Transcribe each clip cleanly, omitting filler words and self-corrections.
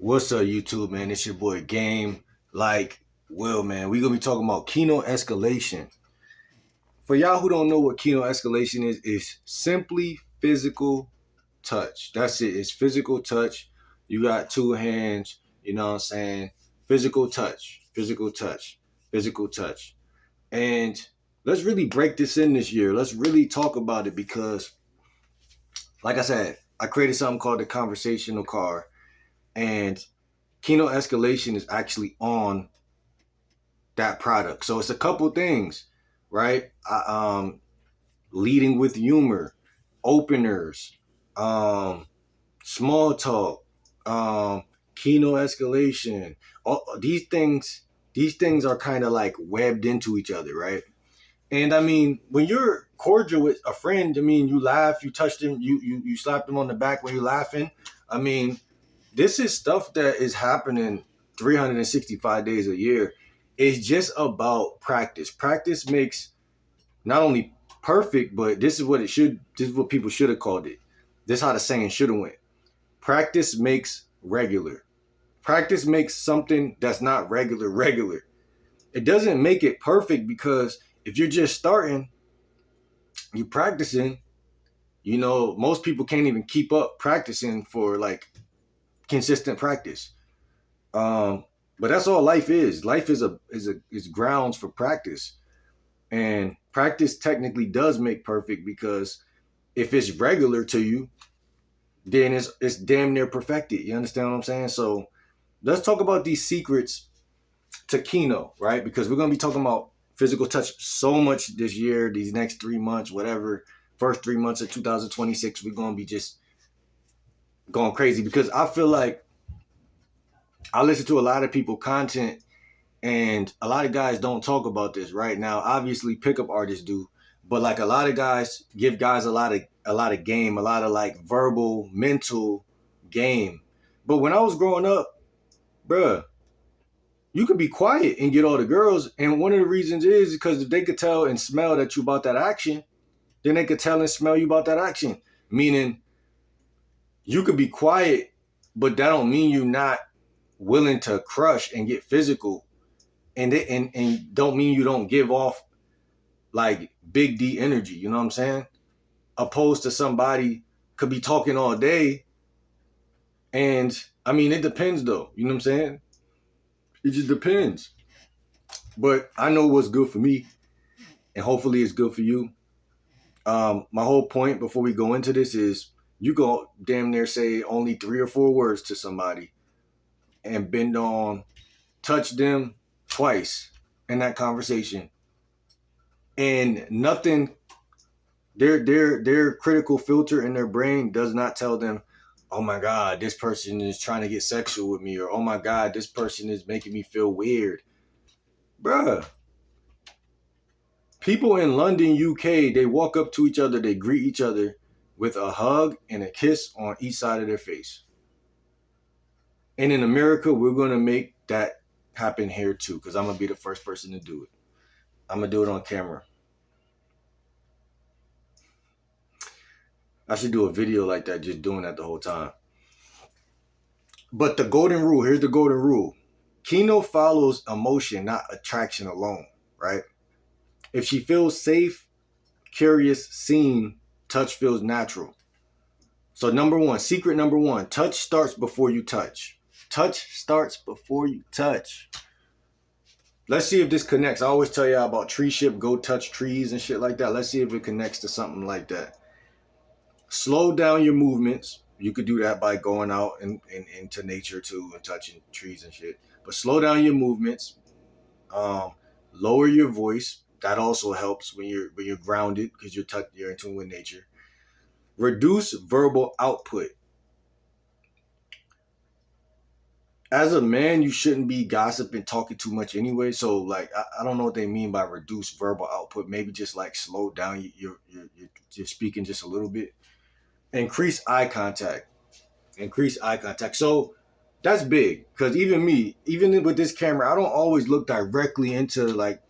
What's up, YouTube, man? It's your boy Game. Like, Will, man. We gonna be talking about Kino Escalation. For y'all who don't know what Kino Escalation is, it's simply physical touch. That's it. It's physical touch. You got two hands, you know what I'm saying? Physical touch, physical touch, physical touch. And let's really break this in this year. Let's really talk about it because, like I said, I created something called the conversational car. And Kino Escalation is actually on that product. So it's a couple things, right? Leading with humor, openers, um, small talk, um, Kino Escalation. All these things are kind of like webbed into each other, right? And I mean, when you're cordial with a friend, I mean, you laugh, you touch them, you slap them on the back when you're laughing. I mean, this is stuff that is happening 365 days a year. It's just about practice. Practice makes not only perfect, but this is what people should have called it. This is how the saying should have went. Practice makes regular. Practice makes something that's not regular regular. It doesn't make it perfect because if you're just starting, you practicing, most people can't even keep up practicing for like consistent practice. Um, but that's all life is. Life is grounds for practice, and practice technically does make perfect because if it's regular to you, then it's damn near perfected. You understand what I'm saying? So let's talk about these secrets to Kino, right? Because we're gonna be talking about physical touch so much this year, these next 3 months, whatever. First 3 months of 2026, we're gonna be just going crazy because I feel like I listen to a lot of people content. And a lot of guys don't talk about this right now. Obviously, pickup artists do, but like a lot of guys give guys a lot of game, a lot of like verbal, mental game. But when I was growing up, bruh, you could be quiet and get all the girls. And one of the reasons is because if they could tell and smell that you about that action, then they could tell and smell you about that action. Meaning, you could be quiet, but that don't mean you're not willing to crush and get physical, and don't mean you don't give off like big D energy, you know what I'm saying? Opposed to somebody could be talking all day. And I mean, it depends though, you know what I'm saying? It just depends. But I know what's good for me, and hopefully it's good for you. My whole point before we go into this is you go damn near say only 3 or 4 words to somebody and bend on, touch them twice in that conversation. And nothing their critical filter in their brain does not tell them, oh my god, this person is trying to get sexual with me, or oh my god, this person is making me feel weird. Bruh, people in London, UK, they walk up to each other, they greet each other with a hug and a kiss on each side of their face. And in America, we're going to make that happen here too, because I'm going to be the first person to do it. I'm going to do it on camera. I should do a video like that, just doing that the whole time. But the golden rule, here's the golden rule. Kino follows emotion, not attraction alone, right? If she feels safe, curious, seen, touch feels natural. So secret number one, touch starts before you touch. Touch starts before you touch. Let's see if this connects. I always tell y'all about tree ship, go touch trees and shit like that. Let's see if it connects to something like that. Slow down your movements. You could do that by going out into nature too and touching trees and shit. But slow down your movements. Lower your voice. That also helps when you're grounded because you're in tune with nature. Reduce verbal output. As a man, you shouldn't be gossiping, talking too much anyway. So like, I don't know what they mean by reduce verbal output. Maybe just like slow down you're speaking just a little bit. Increase eye contact. Increase eye contact. So that's big because even me, even with this camera, I don't always look directly into like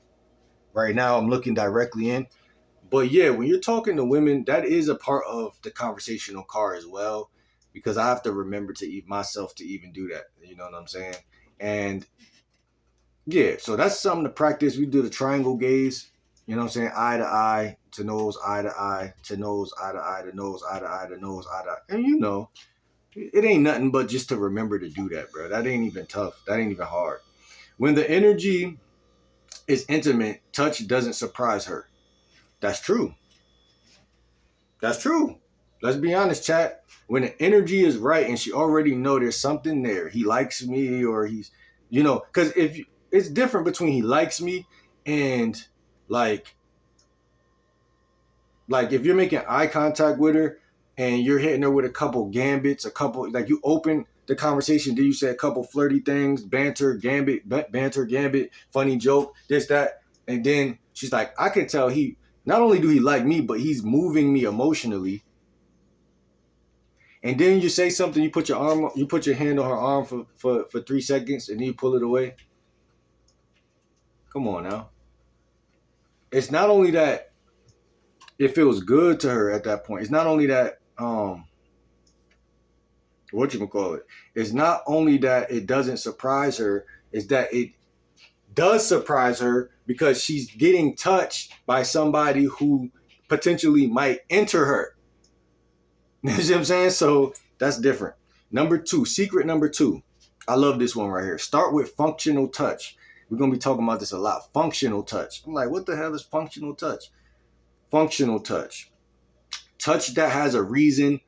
right now. I'm looking directly in, but yeah, when you're talking to women, that is a part of the conversational car as well. because I have to remember to eat myself to even do that. You know what I'm saying? And yeah, so that's something to practice. We do the triangle gaze. You know what I'm saying? Eye to eye to nose, eye to eye to nose, eye to eye to nose, eye to eye to nose, eye to eye. And you know, it ain't nothing but just to remember to do that, bro. That ain't even tough. That ain't even hard. When the energy is intimate, touch doesn't surprise her. That's true. That's true. Let's be honest, chat. When the energy is right and she already know there's something there, he likes me or he's, you know, because if you, it's different between he likes me and like like if you're making eye contact with her and you're hitting her with a couple gambits, a couple like you open the conversation, then you say a couple flirty things, banter, gambit, funny joke, this, that, and then she's like, I can tell he not only do he like me, but he's moving me emotionally. And then you say something, you put your hand on her arm for 3 seconds, and then you pull it away. Come on now. It's not only that it feels good to her at that point. It's not only that what you can call it. It's not only that it doesn't surprise her, it's that it does surprise her because she's getting touched by somebody who potentially might enter her. You see what I'm saying? So that's different. Secret number two. I love this one right here. Start with functional touch. We're going to be talking about this a lot. Functional touch. I'm like, what the hell is functional touch? Functional touch. Touch that has a reason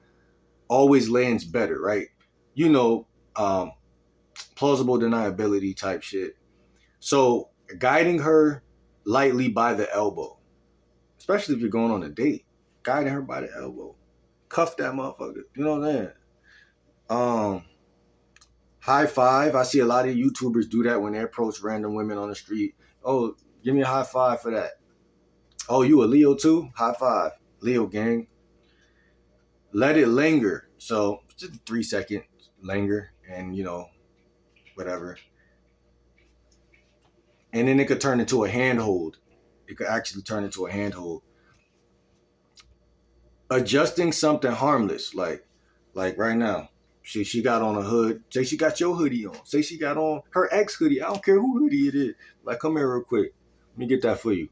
always lands better, right? You know, plausible deniability type shit. So guiding her lightly by the elbow, especially if you're going on a date, guiding her by the elbow. Cuff that motherfucker. You know what I'm saying? High five. I see a lot of YouTubers do that when they approach random women on the street. Oh, give me a high five for that. Oh, you a Leo too? High five. Leo gang. Let it linger. So just 3 seconds linger and you know, whatever. And then it could turn into a handhold. It could actually turn into a handhold. Adjusting something harmless, like right now. She got on a hood. Say she got your hoodie on. Say she got on her ex hoodie. I don't care who hoodie it is. Like, come here real quick. Let me get that for you.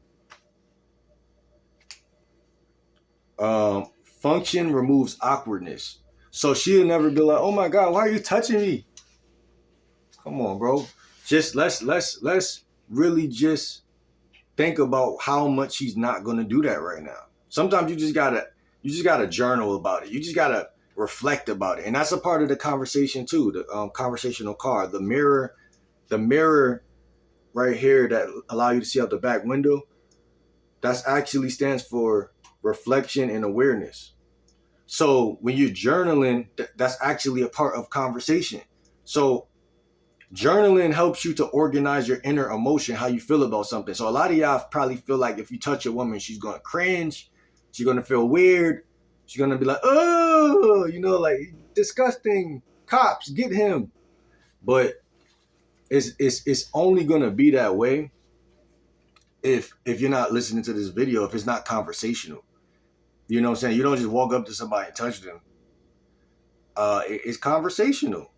Function removes awkwardness. So she'll never be like, oh my God, why are you touching me? Come on, bro. Just let's really just think about how much she's not gonna do that right now. Sometimes you just gotta journal about it. You just gotta reflect about it, and that's a part of the conversation too. The conversational card, the mirror right here that allow you to see out the back window. That's actually stands for reflection and awareness. So when you're journaling, that's actually a part of conversation. So journaling helps you to organize your inner emotion, how you feel about something. So a lot of y'all probably feel like if you touch a woman, she's going to cringe. She's going to feel weird. She's going to be like, oh, you know, like disgusting. Cops, get him. But it's only going to be that way if you're not listening to this video, if it's not conversational. You know what I'm saying? You don't just walk up to somebody and touch them. It's conversational.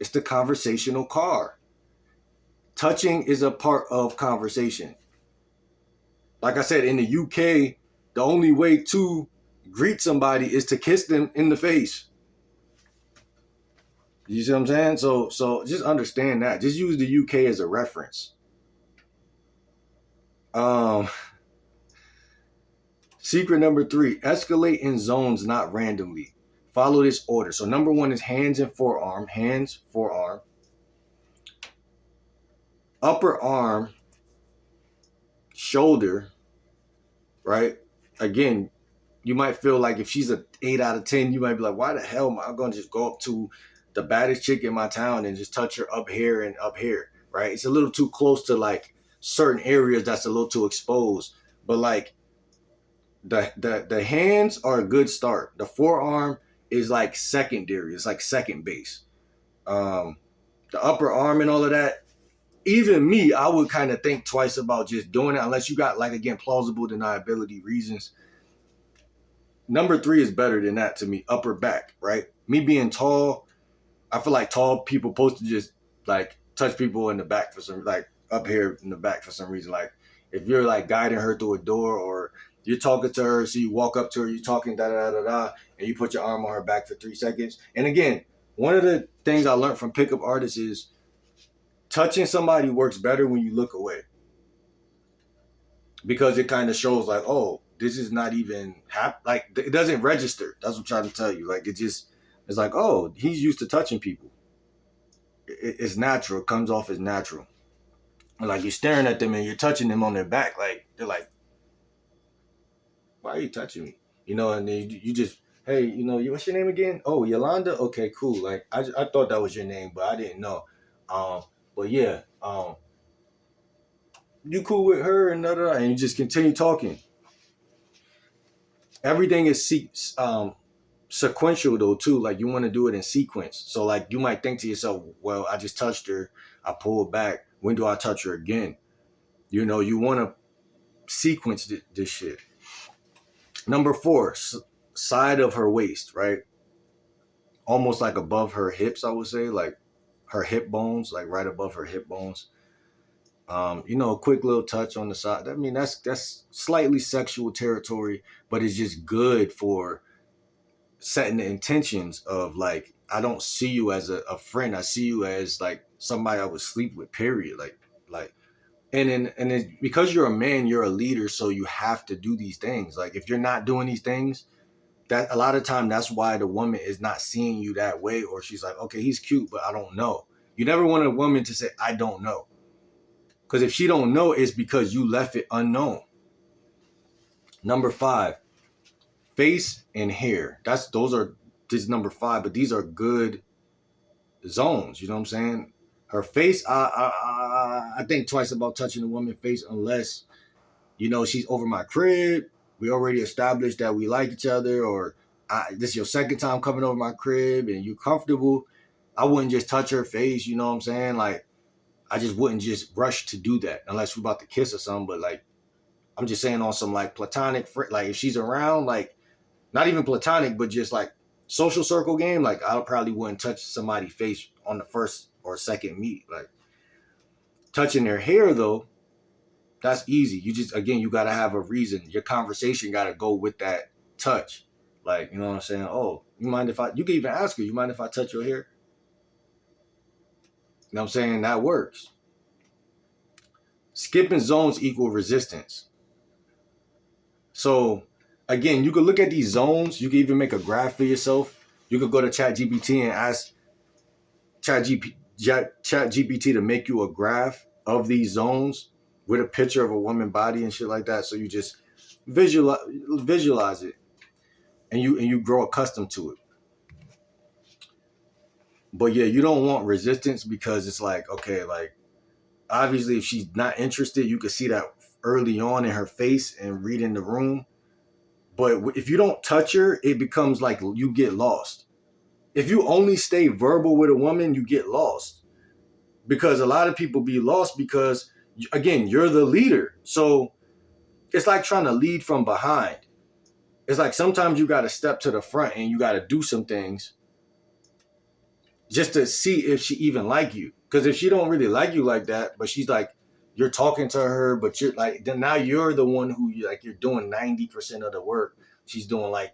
It's the conversational card. Touching is a part of conversation. Like I said, in the UK, the only way to greet somebody is to kiss them in the face. You see what I'm saying? So just understand that. Just use the UK as a reference. Secret number 3, escalate in zones, not randomly. Follow this order. So number 1 is hands and forearm. Hands, forearm. Upper arm, shoulder, right? Again, you might feel like if she's an 8 out of 10, you might be like, why the hell am I going to just go up to the baddest chick in my town and just touch her up here and up here, right? It's a little too close to like certain areas that's a little too exposed. But like the hands are a good start. The forearm is like secondary. It's like second base. The upper arm and all of that, even me, I would kind of think twice about just doing it unless you got, like, again, plausible deniability reasons. Number 3 is better than that to me. Upper back, right? Me being tall, I feel like tall people supposed to just like touch people in the back for some, like up here in the back for some reason. Like if you're like guiding her through a door, or you're talking to her, so you walk up to her, you're talking da da da da da, and you put your arm on her back for 3 seconds. And again, one of the things I learned from pickup artists is touching somebody works better when you look away, because it kind of shows like, oh, this is not even like it doesn't register. That's what I'm trying to tell you. Like it's like, oh, he's used to touching people. It's natural. It comes off as natural. Like you're staring at them and you're touching them on their back. Like they're like, why are you touching me? And then you just, hey, what's your name again? Oh, Yolanda. Okay, cool. Like I thought that was your name, but I didn't know. Um, but yeah, you cool with her and and you just continue talking. Everything is sequential though too. Like you want to do it in sequence. So like you might think to yourself, well, I just touched her, I pulled back. When do I touch her again? You want to sequence this shit. Number 4, side of her waist, right? Almost like above her hips, I would say, like her hip bones, like right above her hip bones. A quick little touch on the side. I mean, that's slightly sexual territory, but it's just good for setting the intentions of like, I don't see you as a friend. I see you as like somebody I would sleep with. Period. Like, and then because you're a man, you're a leader, so you have to do these things. Like if you're not doing these things, that a lot of time that's why the woman is not seeing you that way, or she's like, okay, he's cute, but I don't know. You never want a woman to say, I don't know. Because if she don't know, it's because you left it unknown. Number 5, face and hair. This is number 5, but these are good zones. You know what I'm saying? Her face, I think twice about touching a woman's face unless, she's over my crib. We already established that we like each other, or this is your second time coming over my crib and you're comfortable. I wouldn't just touch her face. You know what I'm saying? Like, I just wouldn't just rush to do that unless we're about to kiss or something. But like, I'm just saying on some like platonic, like if she's around, like not even platonic, but just like social circle game, like I probably wouldn't touch somebody's face on the first or second meet. Like touching their hair though, that's easy. You just, again, you got to have a reason. Your conversation got to go with that touch. Like, you know what I'm saying? Oh, you can even ask her, you mind if I touch your hair? You know what I'm saying? That works. Skipping zones equal resistance. So again, you could look at these zones. You can even make a graph for yourself. You could go to ChatGPT and ask ChatGPT to make you a graph of these zones with a picture of a woman body and shit like that. So you just visualize it, and you grow accustomed to it. But yeah, you don't want resistance, because it's like, okay, like obviously if she's not interested, you can see that early on in her face and reading the room. But if you don't touch her, it becomes like you get lost. If you only stay verbal with a woman, you get lost. Because a lot of people be lost because, again, you're the leader. So it's like trying to lead from behind. It's like sometimes you got to step to the front and you got to do some things just to see if she even like you. Because if she don't really like you like that, but she's like, you're talking to her, but you're like, then now you're the one who you're doing 90% of the work. She's doing like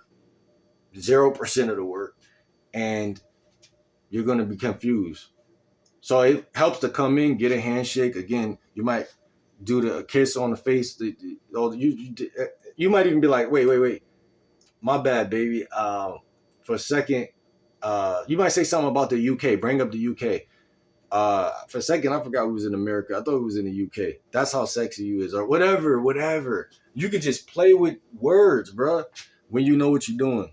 0% of the work, and you're going to be confused. So it helps to come in, get a handshake. Again, you might do the kiss on the face. You might even be like, wait, my bad, baby. For a second, you might say something about the UK. Bring up the UK. For a second, I forgot we was in America. I thought we was in the UK. That's how sexy you is, or whatever. You could just play with words, bro, when you know what you're doing.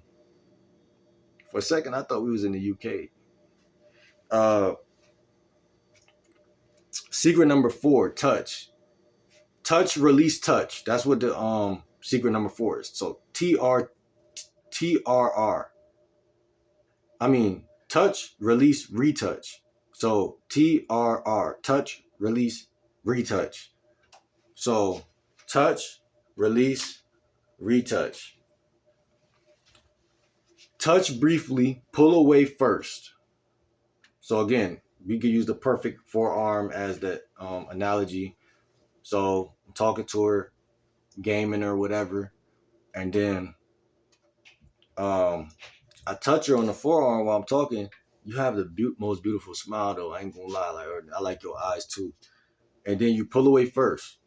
For a second, I thought we was in the UK. Secret number 4, touch. Touch, release, touch. That's what the secret number 4 is. So TRR. I mean, touch, release, retouch. So TRR, touch, release, retouch. So touch, release, retouch. Touch briefly, pull away first. So again, we could use the perfect forearm as the analogy. So I'm talking to her, gaming or whatever, and then um, I touch her on the forearm while I'm talking. You have the most beautiful smile, though. I ain't gonna lie, like I like your eyes too. And then you pull away first,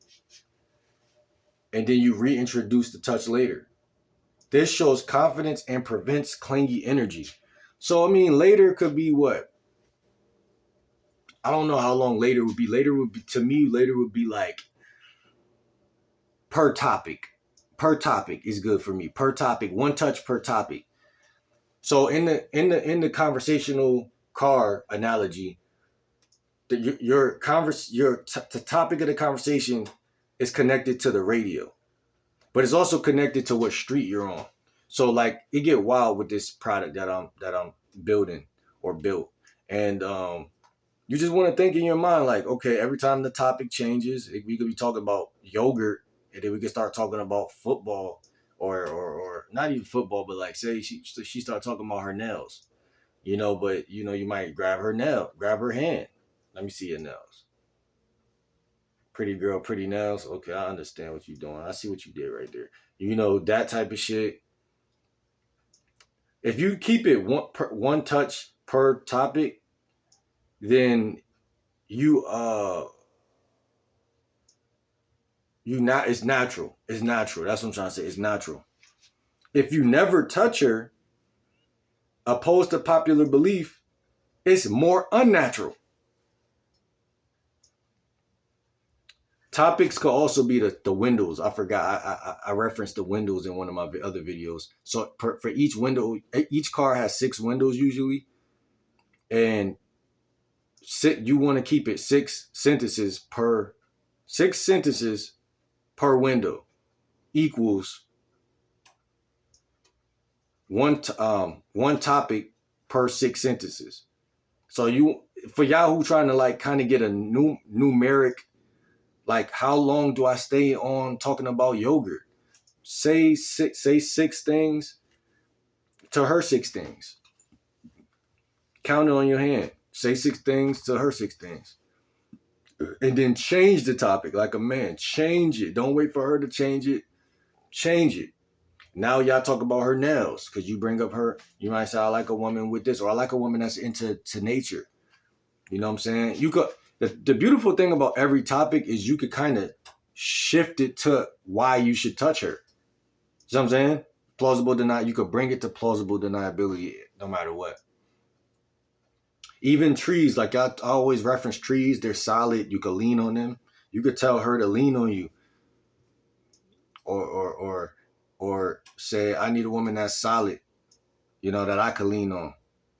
and then you reintroduce the touch later. This shows confidence and prevents clingy energy. So I mean, later could be what? I don't know how long later would be. Later would be to me. Later would be like per topic. Per topic is good for me. Per topic, one touch per topic. So in the conversational car analogy, the topic of the conversation is connected to the radio, but it's also connected to what street you're on. So like it get wild with this product that I'm building or built, and you just want to think in your mind like, okay, every time the topic changes, we could be talking about yogurt, and then we could start talking about football, or not even football, but like say she start talking about her nails, but you might grab her hand. Let me see your nails. Pretty girl, pretty nails. Okay, I understand what you're doing. I see what you did right there. That type of shit. If you keep it one touch per topic, then you not it's natural. It's natural. That's what I'm trying to say. It's natural. If you never touch her, opposed to popular belief, it's more unnatural. Topics could also be the windows. I forgot. I referenced the windows in one of my other videos. So for each window, each car has 6 windows usually, and you want to keep it 6 sentences per window equals one topic per 6 sentences. So for y'all who trying to like kind of get a numeric, like how long do I stay on talking about yogurt? Say 6 things to her 6 things. Count it on your hand. Say 6 things to her 6 things. And then change the topic like a man. Change it. Don't wait for her to change it. Change it. Now y'all talk about her nails because you bring up her. You might say, I like a woman with this, or I like a woman that's into nature. You know what I'm saying? You could. The beautiful thing about every topic is you could kind of shift it to why you should touch her. You know what I'm saying? Plausible deny. You could bring it to plausible deniability no matter what. Even trees, like I always reference trees, they're solid. You could lean on them. You could tell her to lean on you, or say, I need a woman that's solid, that I could lean on,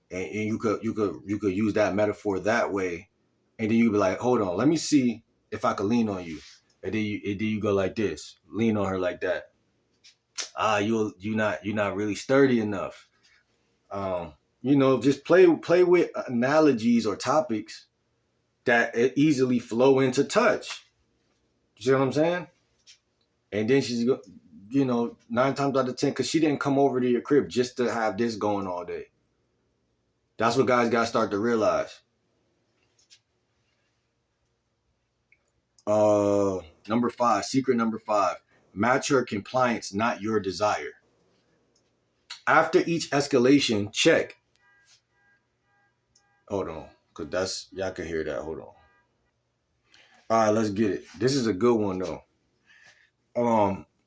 and you could use that metaphor that way, and then you be like, hold on, let me see if I could lean on you, and then you go like this, lean on her like that. You're not really sturdy enough. Just play with analogies or topics that easily flow into touch. You see what I'm saying? And then she's 9 times out of 10, because she didn't come over to your crib just to have this going all day. That's what guys got to start to realize. Number 5, secret number 5, match her compliance, not your desire. After each escalation, check. Hold on, because y'all can hear that. Hold on. All right, let's get it. This is a good one though.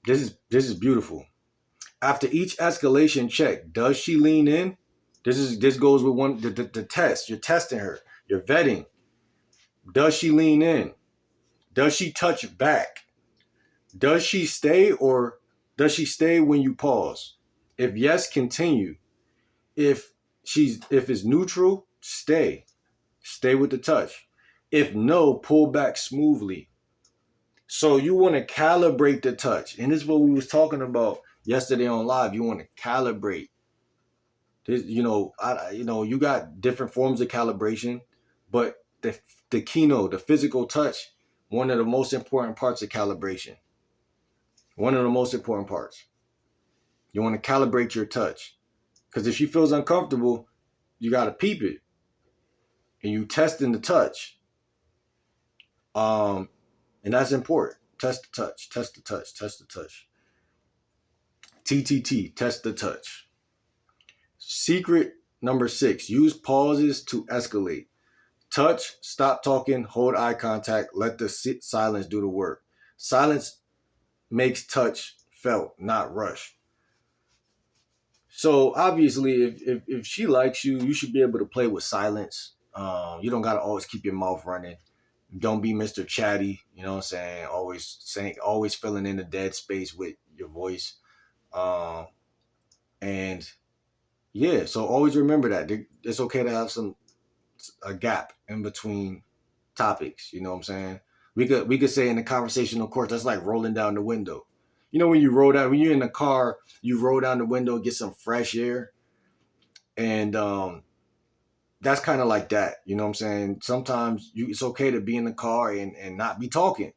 This is beautiful. After each escalation, check. Does she lean in? This goes with the test. You're testing her. You're vetting. Does she lean in? Does she touch back? Does she stay, or does she stay when you pause? If yes, continue. If it's neutral, stay. Stay with the touch. If no, pull back smoothly. So you want to calibrate the touch. And this is what we was talking about yesterday on live. You want to calibrate. This, you got different forms of calibration, but the Kino, the physical touch, one of the most important parts of calibration. One of the most important parts. You want to calibrate your touch. Because if she feels uncomfortable, you got to peep it. And you testing the touch. And that's important. Test the touch, test the touch, test the touch. TTT, test the touch. Secret number 6, use pauses to escalate. Touch, stop talking, hold eye contact, let the silence do the work. Silence makes touch felt, not rushed. So obviously, if she likes you, you should be able to play with silence. You don't gotta always keep your mouth running. Don't be Mr. Chatty. You know what I'm saying? Always filling in the dead space with your voice. And yeah, so always remember that it's okay to have a gap in between topics. You know what I'm saying? We could say in the conversational course, that's like rolling down the window. You know, when you're in the car, you roll down the window, get some fresh air, and that's kind of like that. You know what I'm saying? Sometimes it's okay to be in the car and not be talking.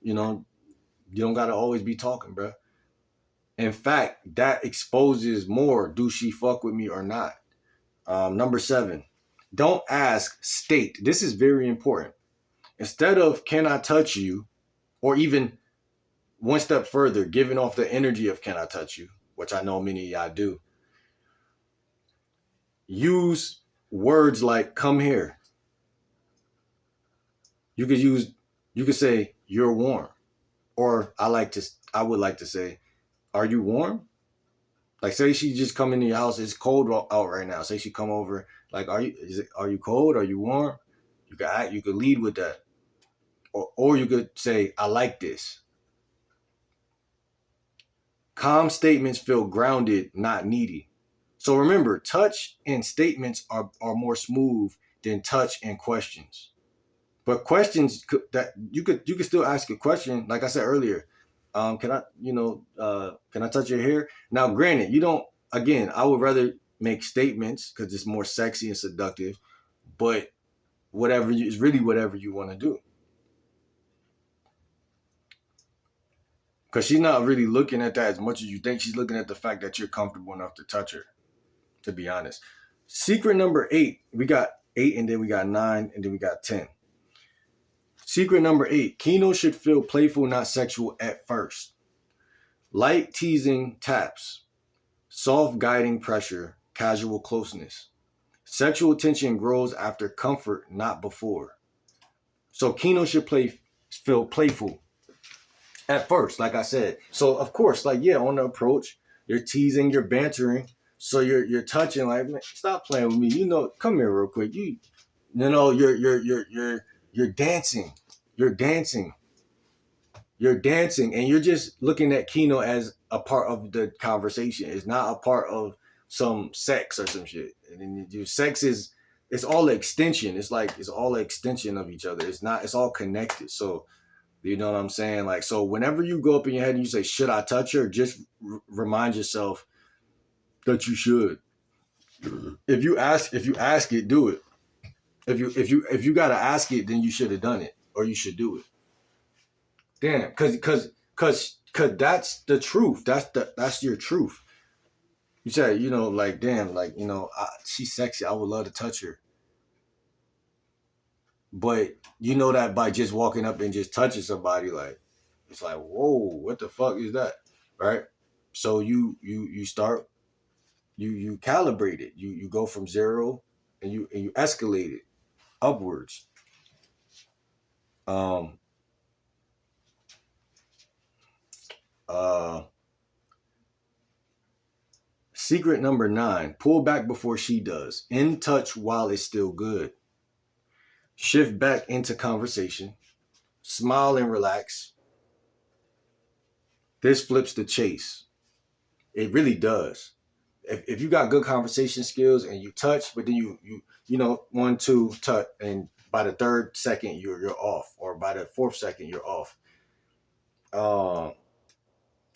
You know, you don't gotta always be talking, bro. In fact, that exposes more. Do she fuck with me or not? Number 7, don't ask, state. This is very important. Instead of can I touch you, or even one step further, giving off the energy of can I touch you, which I know many of y'all do, use words like come here. You could say you're warm, or I would like to say, are you warm? Like, say she just come into your house, it's cold out right now. Say she come over, like, are you cold? Are you warm? You could lead with that, or you could say, I like this. Calm statements feel grounded, not needy. So remember, touch and statements are more smooth than touch and questions. But questions that you could still ask a question, like I said earlier. Can I touch your hair? Now, granted, you don't. Again, I would rather make statements because it's more sexy and seductive. But it's really whatever you want to do. Because she's not really looking at that as much as you think. She's looking at the fact that you're comfortable enough to touch her. To be honest, secret number 8. We got 8, and then we got 9, and then we got 10. Secret number 8. Kino should feel playful, not sexual at first. Light teasing taps. Soft guiding pressure. Casual closeness. Sexual tension grows after comfort, not before. So Kino should feel playful at first, like I said. So of course, like yeah, on the approach, you're teasing, you're bantering. So you're touching, like, man, stop playing with me. You know, come here real quick. You're dancing. You're dancing. You're dancing, and you're just looking at Kino as a part of the conversation. It's not a part of some sex or some shit. And then your sex it's all extension. It's all an extension of each other. It's all connected. So you know what I'm saying? Like, so whenever you go up in your head and you say, should I touch her? Just remind yourself that you should. If you ask it, do it. If you gotta ask it, then you should have done it, or you should do it. Damn, cause that's the truth. That's your truth. You say, like, damn, like, she's sexy. I would love to touch her. But you know that by just walking up and just touching somebody, like, it's like, whoa, what the fuck is that? Right? So you start, you calibrate it. You go from 0 and you escalate it upwards. Um uh Secret number 9, pull back before she does. In touch while it's still good. Shift back into conversation. Smile and relax. This flips the chase. It really does. If you got good conversation skills and you touch, but then you 1, 2 touch, and by the 3rd second you're off, or by the 4th second you're off. And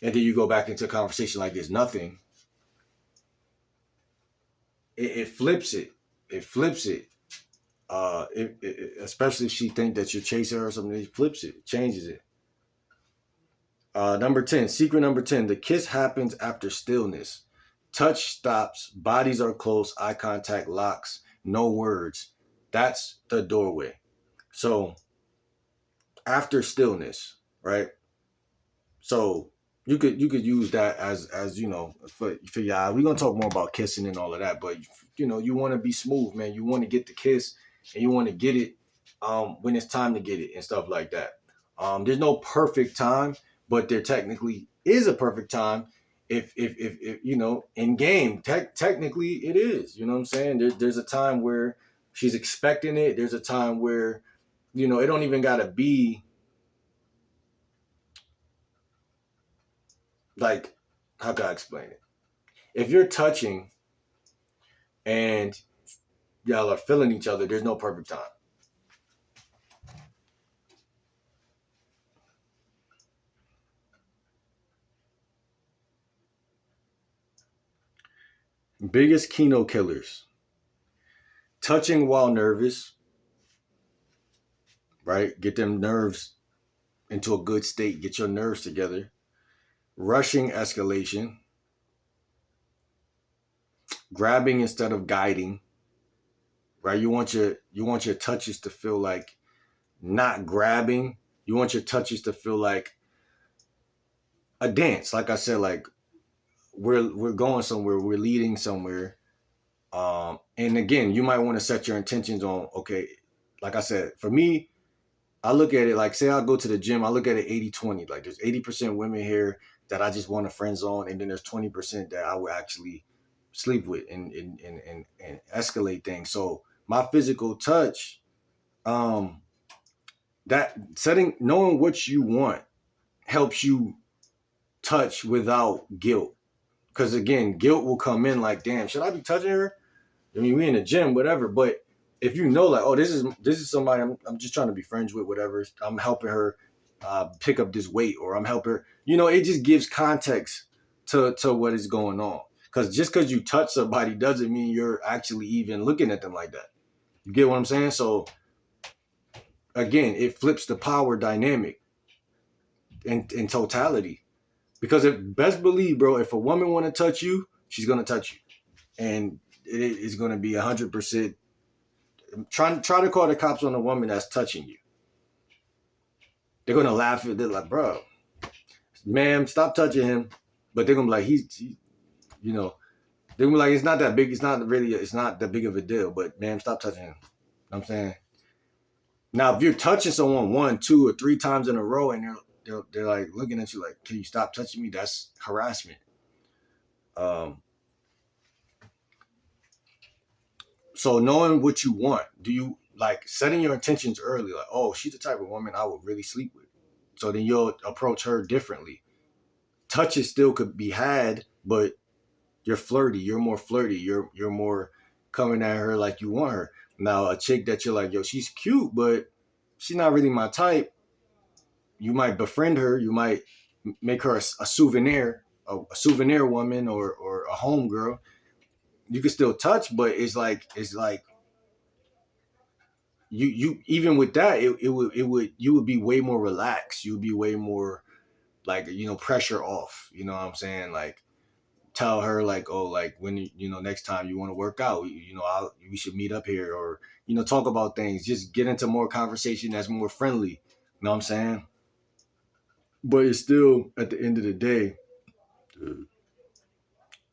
then you go back into conversation like there's nothing. It flips it. It flips it. Especially if she think that you're chasing her or something, it flips it, changes it. Number 10, secret number 10, the kiss happens after stillness. Touch stops, bodies are close, eye contact locks, no words. That's the doorway. So after stillness, right? So you could use that as for y'all. We're gonna talk more about kissing and all of that, but you want to be smooth, man. You want to get the kiss and you want to get it when it's time to get it and stuff like that. There's no perfect time, but there technically is a perfect time if in game technically it is. You know what I'm saying? There's a time where she's expecting it. There's a time where it don't even gotta be like, how can I explain it? If you're touching and y'all are feeling each other, there's no perfect time. Biggest Kino killers: touching while nervous, right? Get them nerves into a good state. Get your nerves together. Rushing escalation, grabbing instead of guiding, right? You want your touches to feel like not grabbing. You want your touches to feel like a dance. Like I said, like we're going somewhere, we're leading somewhere. And again, you might want to set your intentions on, okay, like I said, for me, I look at it like, say I go to the gym, I look at it 80-20. Like there's 80% women here that I just want a friend zone, and then there's 20% that I would actually sleep with and escalate things. So my physical touch, um, that knowing what you want helps you touch without guilt. Because again, guilt will come in like, damn, should I be touching her? I mean, we in the gym, whatever. But if you know, like, oh, this is somebody I'm just trying to be friends with, whatever. I'm helping her pick up this weight, or I'm helping her. It just gives context to what is going on. Because just because you touch somebody doesn't mean you're actually even looking at them like that. You get what I'm saying? So again, it flips the power dynamic in totality. Because if best believe, bro, if a woman want to touch you, she's gonna touch you, and it is gonna be 100%. Try to call the cops on a woman that's touching you. They're gonna laugh at. They're like, bro, ma'am, stop touching him. But they're gonna be like, you know, they're gonna be like, it's not that big. It's not that big of a deal. But ma'am, stop touching him. You know what I'm saying. Now, if you're touching someone 1, 2, or 3 times in a row, and they're like looking at you like, can you stop touching me? That's harassment. Um, so knowing what you want, do you like setting your intentions early? Like, oh, she's the type of woman I would really sleep with. So then you'll approach her differently. Touches still could be had, but you're flirty. You're more flirty. You're more coming at her like you want her. Now, a chick that you're like, yo, she's cute, but she's not really my type. You might befriend her. You might make her a souvenir, a souvenir woman, or a home girl. You can still touch, but it's like you even with that, it would you would be way more relaxed. You would be way more like pressure off. You know what I'm saying? Like tell her like, oh, like when next time you want to work out, we should meet up here, or talk about things. Just get into more conversation that's more friendly. You know what I'm saying? But it's still at the end of the day,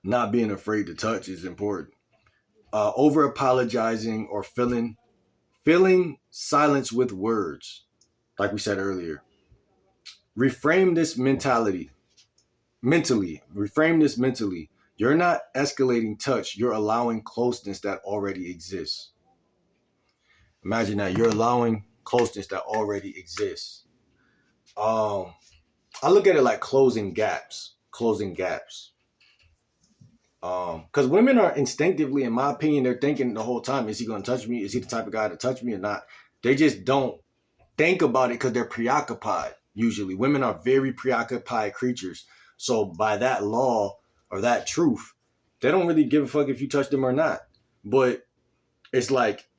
not being afraid to touch is important. Over apologizing or filling silence with words, like we said earlier. Reframe this mentally. Reframe this mentally. You're not escalating touch. You're allowing closeness that already exists. Imagine that you're allowing closeness that already exists. I look at it like closing gaps. Closing gaps. Because women are instinctively, in my opinion, they're thinking the whole time, is he going to touch me? Is he the type of guy to touch me or not? They just don't think about it because they're preoccupied. Usually, women are very preoccupied creatures. So by that law or that truth, they don't really give a fuck if you touch them or not. But it's like,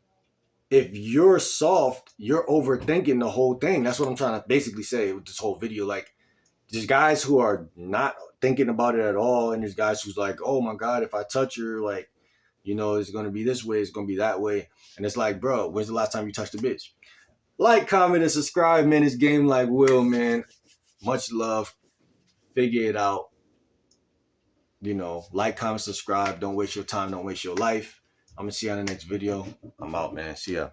if you're soft, you're overthinking the whole thing. That's what I'm trying to basically say with this whole video. Like, There's guys who are not thinking about it at all, and there's guys who's like, oh my god, if I touch her, like, you know, it's gonna be this way, it's gonna be that way, and it's like, bro, when's the last time you touched a bitch? Like, comment, and subscribe, man. It's game like Will, man. Much love. Figure it out. You know, like, comment, subscribe. Don't waste your time. Don't waste your life. I'm gonna see you on the next video. I'm out, man. See ya.